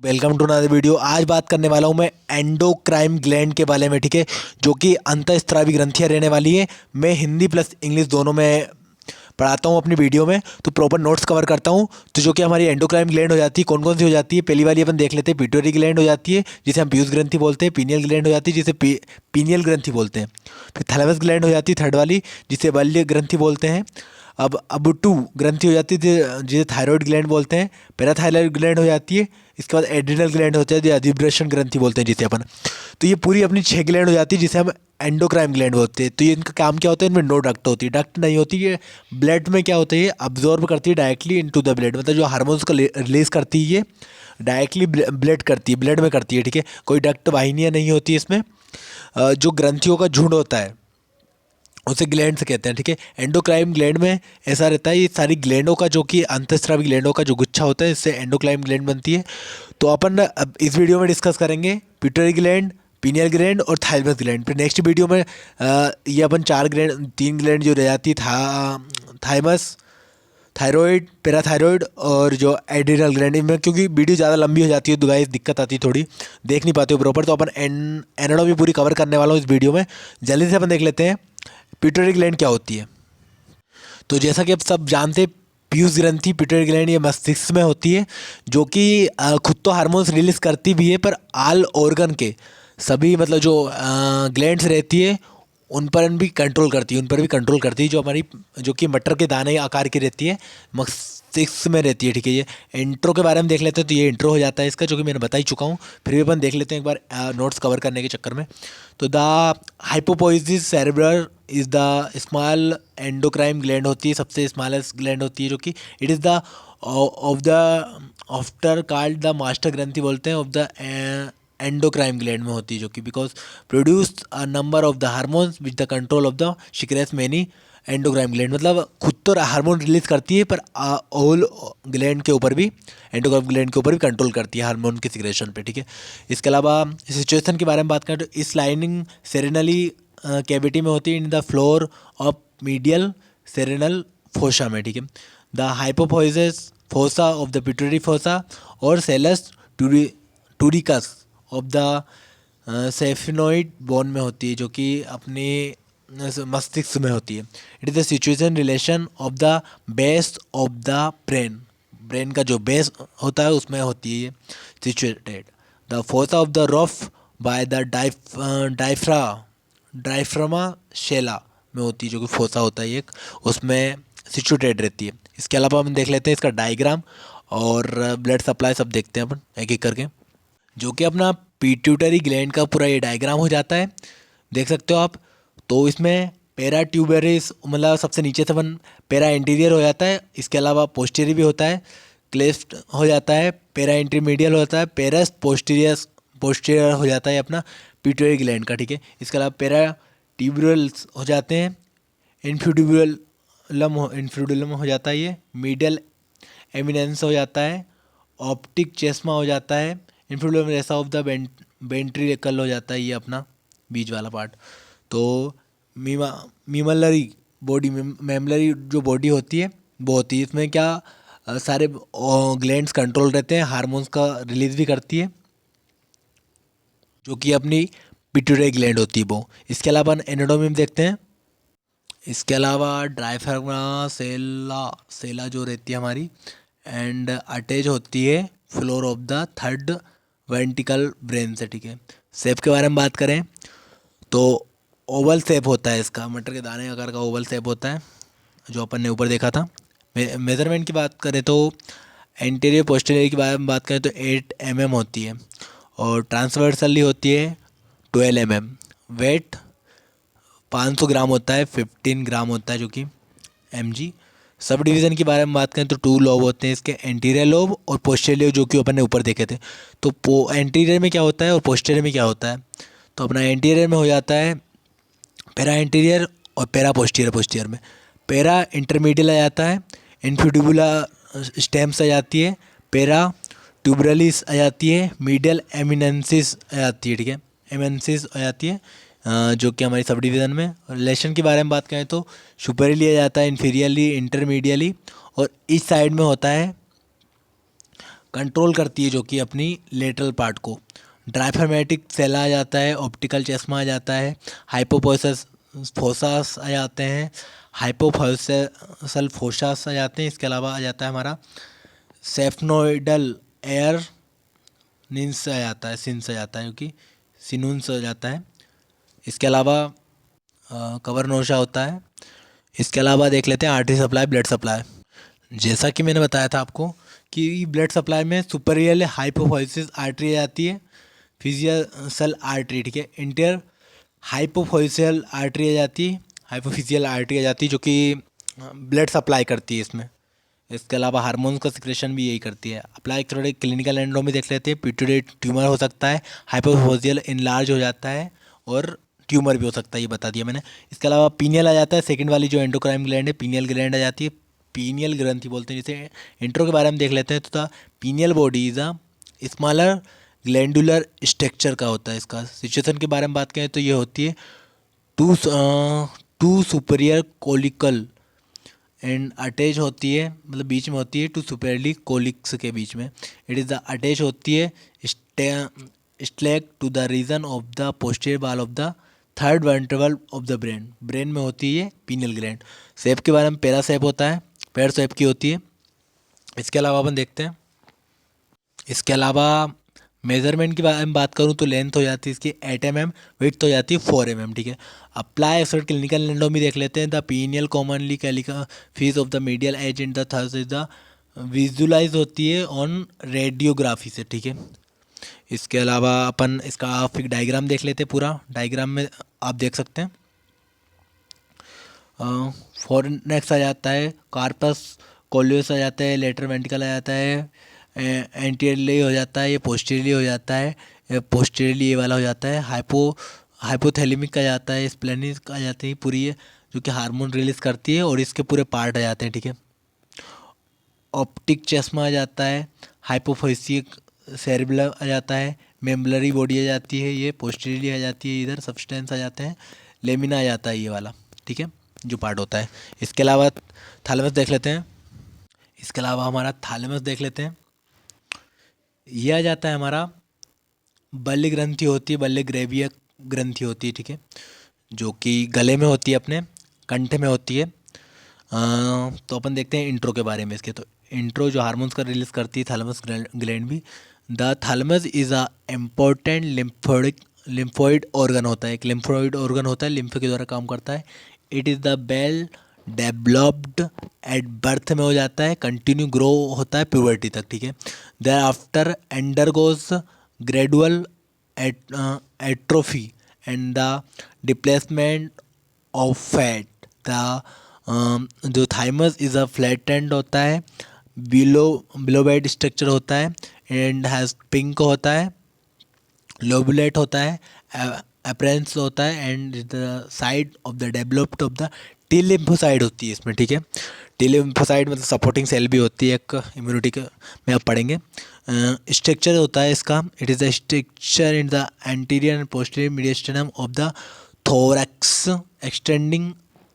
Welcome to another video. आज बात करने वाला हूँ मैं एंडोक्राइन ग्लैंड के बारे में, ठीक है, जो कि अंतःस्रावी ग्रंथियाँ रहने वाली है। मैं हिंदी प्लस इंग्लिश दोनों में पढ़ाता हूँ अपनी वीडियो में, तो प्रॉपर नोट्स कवर करता हूँ। तो जो कि हमारी एंडोक्राइन ग्लैंड हो जाती है, कौन कौन सी हो जाती है, पहली वाली अपन देख लेते हैं। पिट्यूटरी ग्लैंड हो जाती है जिसे हम पीयूष ग्रंथि बोलते हैं। पीनियल ग्लैंड हो जाती है जिसे पीनियल ग्रंथि बोलते हैं। फिर थैलेमस ग्लैंड हो जाती है थर्ड वाली, जिसे बल्य ग्रंथि बोलते हैं। अब टू ग्रंथि हो जाती है जिसे थायराइड ग्लैंड बोलते हैं। पैराथायराइड ग्लैंड हो जाती है। इसके बाद एड्रिनल ग्लैंड होता है, जो अधिवृषण ग्रंथि बोलते हैं जिसे अपन। तो ये पूरी अपनी 6 ग्लैंड हो जाती है जिसे हम एंडोक्राइन ग्लैंड बोलते हैं। तो ये इनका काम क्या होता है, इनमें नो डक्ट होती है, डक्ट नहीं होती है। ब्लड में क्या होता है, ये अब्जॉर्ब करती है डायरेक्टली इनटू द ब्लड, मतलब जो हार्मोन्स को रिलीज करती है ये डायरेक्टली ब्लड करती है, ब्लड में करती है, ठीक है। कोई डक्ट वाहिनियाँ नहीं होती इसमें। जो ग्रंथियों का झुंड होता है उसे ग्लैंड से कहते हैं, ठीक है। एंडोक्राइन ग्लैंड में ऐसा रहता है, ये सारी ग्लैंडों का जो कि अंतःस्रावी ग्लैंडों का जो गुच्छा होता है, इससे एंडोक्राइन ग्लैंड बनती है। तो अपन अब इस वीडियो में डिस्कस करेंगे पिट्यूटरी ग्लैंड, पीनियल ग्लैंड और थाइमस ग्लैंड। फिर नेक्स्ट वीडियो में ये अपन 3 ग्लैंड जो रह जाती है, थाइमस, थायराइड, पैराथायराइड और जो एड्रिनल ग्लैंड, इनमें क्योंकि वीडियो ज़्यादा लंबी हो जाती है तो गाइस दिक्कत आती है, थोड़ी देख नहीं पाते हो प्रॉपर। तो अपन एनाटॉमी पूरी कवर करने वाला हूँ इस वीडियो में। जल्दी से अपन देख लेते हैं पिट्यूटरी ग्लैंड क्या होती है। तो जैसा कि आप सब जानते हैं, पीयूष ग्रंथि, पिट्यूटरी ग्लैंड, ये मस्तिष्क में होती है, जो कि खुद तो हार्मोन्स रिलीज करती भी है, पर आल ऑर्गन के सभी, मतलब जो ग्लैंड्स रहती है उन पर भी कंट्रोल करती है, उन पर भी कंट्रोल करती है। जो हमारी, जो कि मटर के दाने आकार की रहती है, मस्तिष्क में रहती है, ठीक है। ये इंट्रो के बारे में देख लेते हैं, तो ये इंट्रो हो जाता है इसका, जो कि मैंने बता ही चुका हूँ। फिर भी अपन देख लेते हैं एक बार नोट्स कवर करने के चक्कर में। तो the hypophysis cerebral is the small endocrine gland होती है, सबसे स्मॉलेस्ट ग्लैंड होती है, जो कि it is the of the after called the master ग्रंथि बोलते हैं, ऑफ द एंडोक्राइन ग्लैंड में होती है, जो कि because produce a number of the hormones which the control of the secrets many endocrine gland, मतलब खुद तो हार्मोन रिलीज करती है, पर ऑल ग्लैंड के ऊपर भी, एंडोक्राइन ग्लैंड के ऊपर भी कंट्रोल करती है हार्मोन के सिक्रेशन पे, ठीक है। इसके अलावा सिचुएशन के बारे में बात करें तो इस लाइनिंग सेरेनली कैविटी में होती है, in the floor of medial cranial fossa में, ठीक है। The hypophysis fossa of the pituitary fossa और sella turcica of the sphenoid bone में होती है, जो कि अपने मस्तिष्क में होती है। It is the situation relation of the base of the brain, brain का जो बेस होता है उसमें होती है ये situated. The fossa of the roof by the diaphragma sellae में होती है, जो कि फोसा होता है एक, उसमें सिचुएटेड रहती है। इसके अलावा हम देख लेते हैं इसका डायग्राम और ब्लड सप्लाई सब देखते हैं अपन एक एक करके, जो कि अपना पिट्यूटरी ग्लैंड का पूरा ये डायग्राम हो जाता है, देख सकते हो आप। तो इसमें पेरा ट्यूबेरिस, मतलब सबसे नीचे से अपन पेरा इंटीरियर हो जाता है, इसके अलावा पोस्टीरियर भी होता है, क्लेफ्ट हो जाता है, पेरा इंटरमीडियल होता है, पेरस पोस्टीरियर हो जाता है अपना पिट्यूटरी ग्लैंड का, ठीक है। इसके अलावा पेरा ट्यूबुलस हो जाते हैं, इन्फ्यूडुलम हो जाता है ये, मीडियल एमिनेंस हो जाता है, ऑप्टिक चेस्मा हो जाता है, इन्फ्यूडुलम रेसा ऑफ द वेंट्रिकल हो जाता है ये अपना बीच वाला पार्ट। तो मीमलरी बॉडी, मेमलरी जो बॉडी होती है वो होती है, इसमें क्या सारे ग्लैंड्स कंट्रोल रहते हैं, हार्मोन्स का रिलीज भी करती है, जो कि अपनी पिट्यूटरी ग्लैंड होती है वो। इसके अलावा एनाटॉमी में देखते हैं। इसके अलावा डायफ्रामा सेला जो रहती है हमारी, एंड अटैच होती है floor of the third ventricle brain से, ठीक है। शेप के बारे में बात करें तो ओवल शेप होता है इसका, मटर के दाने आकार का ओवल शेप होता है, जो अपन ने ऊपर देखा था। मेजरमेंट की बात करें तो एंटीरियर पोस्टीरियर के बारे में बात करें तो 8 mm होती है, और ट्रांसवर्सली होती है 12 mm। वेट 500 ग्राम होता है, 15 ग्राम होता है, जो कि mg। सब डिवीज़न के बारे में बात करें तो 2 लोब होते हैं इसके, एंटीरियर लोब और पोस्टीरियर लोब, जो कि अपन ने ऊपर देखे थे। तो एंटीरियर में क्या होता है और पोस्टीरियर में क्या होता है, तो अपना एंटीरियर में हो जाता है पेरा एंटीरियर और पेरा पोस्टीरियर में पेरा इंटरमीडियल आ जाता है, इन्फ्यूडिबुला स्टेम्स आ जाती है, पेरा ट्यूबरलिस आ जाती है, मीडियल एमिनेंसिस आ जाती है, ठीक है, एमिनेंसिस आ जाती है, जो कि हमारी सब डिवीज़न में। रिलेशन के बारे में बात करें तो सुपरियरली आ जाता है, इन्फीरियरली, इंटरमीडियली, और इस साइड में होता है कंट्रोल करती है, जो कि अपनी लेटरल पार्ट को। डायफ्रामेटिक सेल आ जाता है, ऑप्टिकल चश्मा आ जाता है, हाइपोपोइसस फोसास आ जाते हैं, हाइपोफोसल फोसास आ जाते हैं। इसके अलावा आ जाता है हमारा सेफनोइडल एयर निन्स आ जाता है, सिंस आ जाता है, क्योंकि सिनुन्स आ जाता है। इसके अलावा कवर नोशा होता है। इसके अलावा देख लेते हैं आर्टरी सप्लाई, ब्लड सप्लाई। जैसा कि मैंने बताया था आपको कि ब्लड सप्लाई में सुपरियल हाइपोफाइसिस आर्टरी आ जाती है, फिजियल आर्टरी, ठीक है, इंटर हाइपोफाइसियल आर्टरी आ जाती है, हाइपोफिजियल आर्टरी आ जाती है, जो कि ब्लड सप्लाई करती है इसमें। इसके अलावा हार्मोन्स का सिक्रेशन भी यही करती है। अप्लाई थोड़े क्लिनिकल एंड्रोमी देख लेते हैं। पिट्यूटरी ट्यूमर हो सकता है, हाइपोफोजियल इनलार्ज हो जाता है, और ट्यूमर भी हो सकता है, ये बता दिया मैंने। इसके अलावा पीनियल आ जाता है, सेकंड वाली जो एंडोक्राइन ग्लैंड है, पीनियल ग्लैंड आ जाती है, पीनियल ग्रंथि बोलते हैं जिसे। इंट्रो के बारे में देख लेते हैं। तो the pineal body is a smaller glandular structure का होता है। इसका सिचुएशन के बारे में बात करें तो ये होती है to two superior collicle and attach होती है, मतलब बीच में होती है टू सुपेरली कोलिक्स के बीच में। इट इज़ द अटैच होती है stake to the region of the posterior wall of the third ventricle of the brain. Brain में होती है पीनियल ग्लैंड। शेप के बारे में पैरा शेप होता है, पैर शेप की होती है। इसके अलावा अपन देखते हैं, इसके अलावा मेजरमेंट की बारे में बात करूँ तो लेंथ हो जाती है इसकी 8 mm, विड्थ हो जाती है 4 mm, ठीक है। अप्लाई एक्सपर्ट क्लिनिकल एंडोमी देख लेते हैं। The pineal commonly calcifies of the medial edge in the thirds is the visualise होती है ऑन रेडियोग्राफी से, ठीक है। इसके अलावा अपन इसका फिर डायग्राम देख लेते हैं। पूरा डायग्राम में आप देख सकते हैं फॉरनेक्स आ जाता है, कार्पस कोलियस आ जाता है, लेटर वेंट्रिकल आ जाता है, एंटीरियरली हो जाता है, ये पोस्टीरियरली हो जाता है, पोस्टीरियरली ये वाला हो जाता है, हाइपोथैलेमिक आ जाता है, स्प्लेनिक आ जाती है पूरी ये, जो कि हार्मोन रिलीज करती है, और इसके पूरे पार्ट आ जाते हैं, ठीक है। ऑप्टिक चश्मा आ जाता है, हाइपोफेसिक सेरिबलम आ जाता है, मेम्बलरी बॉडी आ जाती है, ये पोस्टीरियरली आ जाती है, इधर सब्सटेंस आ जाते हैं, लेमिना आ जाता है ये वाला, ठीक है, जो पार्ट होता है। इसके अलावा थैलेमस देख लेते हैं। इसके अलावा हमारा थैलेमस देख लेते हैं। यह आ जाता है हमारा बल्ली ग्रंथि होती है, बल्ले ग्रेविया ग्रंथि होती है, ठीक है, जो कि गले में होती है, अपने कंठ में होती है। तो अपन देखते हैं इंट्रो के बारे में इसके। तो इंट्रो जो हार्मोन्स का रिलीज करती है थैलेमस ग्लैंड भी। The thalamus is a important lymphoid organ होता है, एक लिम्फोइड ऑर्गन होता है, लिम्फ के द्वारा काम करता है। It is the bell developed at birth में हो जाता है, कंटिन्यू ग्रो होता है प्यूबर्टी तक, ठीक है। Thereafter undergoes gradual atrophy and the displacement of fat. The जो थाइमस इज़ अ फ्लैटेंड होता है, बिलोबेड स्ट्रक्चर होता है, एंड हैज़ पिंक होता है, लोबुलेट होता है, अपरेंस होता है, and the side of the developed of the T lymphocyte होती है इसमें, ठीक है। टी लिम्फोसाइड मतलब सपोर्टिंग सेल भी होती है एक इम्यूनिटी के, में आप पढ़ेंगे। स्ट्रक्चर होता है इसका, it is the structure in the anterior and posterior mediastinum of the thorax extending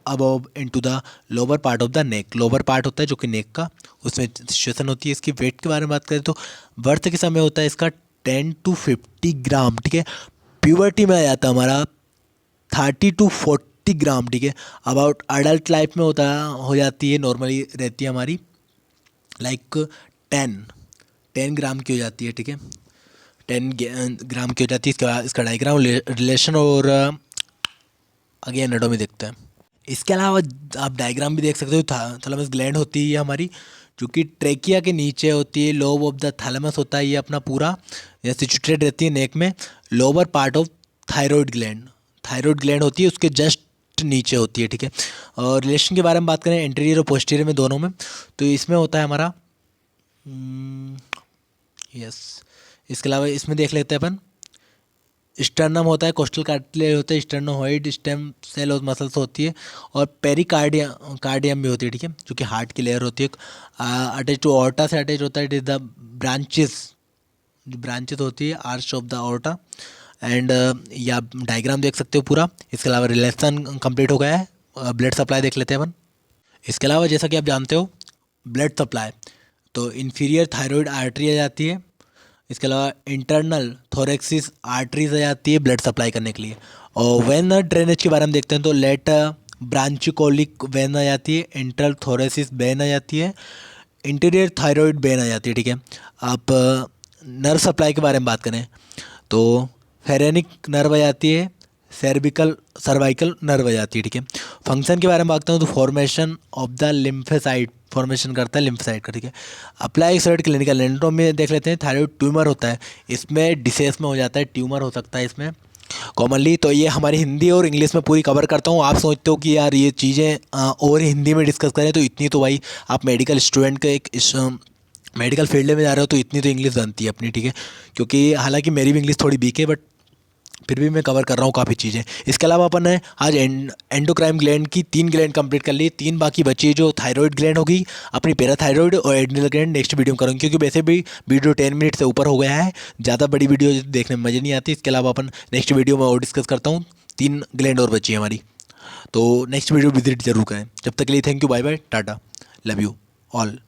above into the lower part of the neck. Lower part होता है जो कि नेक का, उसमें सिचुएशन होती है। इसकी वेट के बारे में बात करें तो बर्थ के समय होता है इसका 10 to 50 ग्राम, ठीक है। प्यूबर्टी में आ जाता है हमारा 30 to 40 ग्राम, ठीक है। अबाउट अडल्ट लाइफ में होता हो जाती है, नॉर्मली रहती है हमारी लाइक 10 ग्राम की हो जाती है, ठीक है, 10 ग्राम की हो जाती है। इसका डायग्राम रिलेशन और आगे एनाटॉमी देखते हैं। इसके अलावा आप डायग्राम भी देख सकते हो। थैलेमस ग्लैंड होती है ये हमारी, जो कि ट्रेकिया के नीचे होती है। लोब ऑफ द थैलेमस होता है ये अपना पूरा, यह सिचुएटेड रहती है नेक में। Lower part of thyroid gland होती है उसके जस्ट नीचे होती है, ठीक है। और रिलेशन के बारे में बात करें एंटीरियर और पोस्टीरियर में, दोनों में, तो इसमें होता है हमारा यस। इसके अलावा इसमें देख लेते हैं अपन, स्टर्नम होता है, कोस्टल कार्टिलेज होता है, स्टर्नोहॉइड स्टेम सेल और मसल्स होती है, और कार्डियम भी होती है, ठीक है, जो कि हार्ट की लेयर होती है। अटैच टू ऑर्टा से अटैच होता है। इट इज़ द ब्रांचेस होती है arch of the aorta, and ये आप डायग्राम देख सकते हो पूरा। इसके अलावा रिलेशन कंप्लीट हो गया है। ब्लड सप्लाई देख लेते हैं अपन। इसके अलावा जैसा कि आप जानते हो ब्लड सप्लाई, तो इन्फीरियर थायराइड आर्टरी आ जाती है। इसके अलावा इंटरनल थोरेक्सिस आर्टरीज आ जाती है ब्लड सप्लाई करने के लिए। और वेन ड्रेनेज के बारे में देखते हैं तो लेट ब्रांचिकोलिक वेन आ जाती है, इंटरल थोरेसिस वेन आ जाती है, इंटीरियर थायराइड वेन आ जाती है। ठीक है, आप नर्व सप्लाई के बारे में बात करें तो फेरेनिक नर्व आ जाती है, सर्वाइकल नर्व आ जाती है। ठीक है, फंक्शन के बारे में बात करूँ तो फॉर्मेशन ऑफ द लिम्फेसाइट, फॉर्मेशन करता है लिम्फेसाइट का। ठीक है, अप्लाई एक्सरेट क्लिनिकल एनाटॉमी में देख लेते हैं। थायराइड ट्यूमर होता है, इसमें डिसेस में हो जाता है, ट्यूमर हो सकता है इसमें कॉमनली। तो ये हमारी हिंदी और इंग्लिश में पूरी कवर करता हूँ। आप सोचते हो कि यार ये चीज़ें और हिंदी में डिस्कस करें तो इतनी तो भाई आप मेडिकल स्टूडेंट के एक मेडिकल फील्ड में जा रहे हो तो इतनी तो इंग्लिश बनती है अपनी। ठीक है, क्योंकि हालांकि मेरी भी इंग्लिश थोड़ी वीक है बट फिर भी मैं कवर कर रहा हूँ काफ़ी चीज़ें। इसके अलावा अपन ने आज एंडोक्राइन ग्लैंड की 3 ग्लैंड कंप्लीट कर ली, 3 बाकी बची है जो थायराइड ग्लैंड होगी, अपनी पैराथायराइड और एड्रिनल ग्लैंड नेक्स्ट वीडियो में करूँगी, क्योंकि वैसे भी वीडियो 10 मिनट से ऊपर हो गया है, ज़्यादा बड़ी वीडियो देखने में मज़े नहीं आती। इसके अलावा अपन नेक्स्ट वीडियो में और डिस्कस करता हूँ, 3 ग्लैंड और बची है हमारी, तो नेक्स्ट वीडियो विजिट जरूर करें। जब तक के लिए thank you, bye bye, tata, love you all.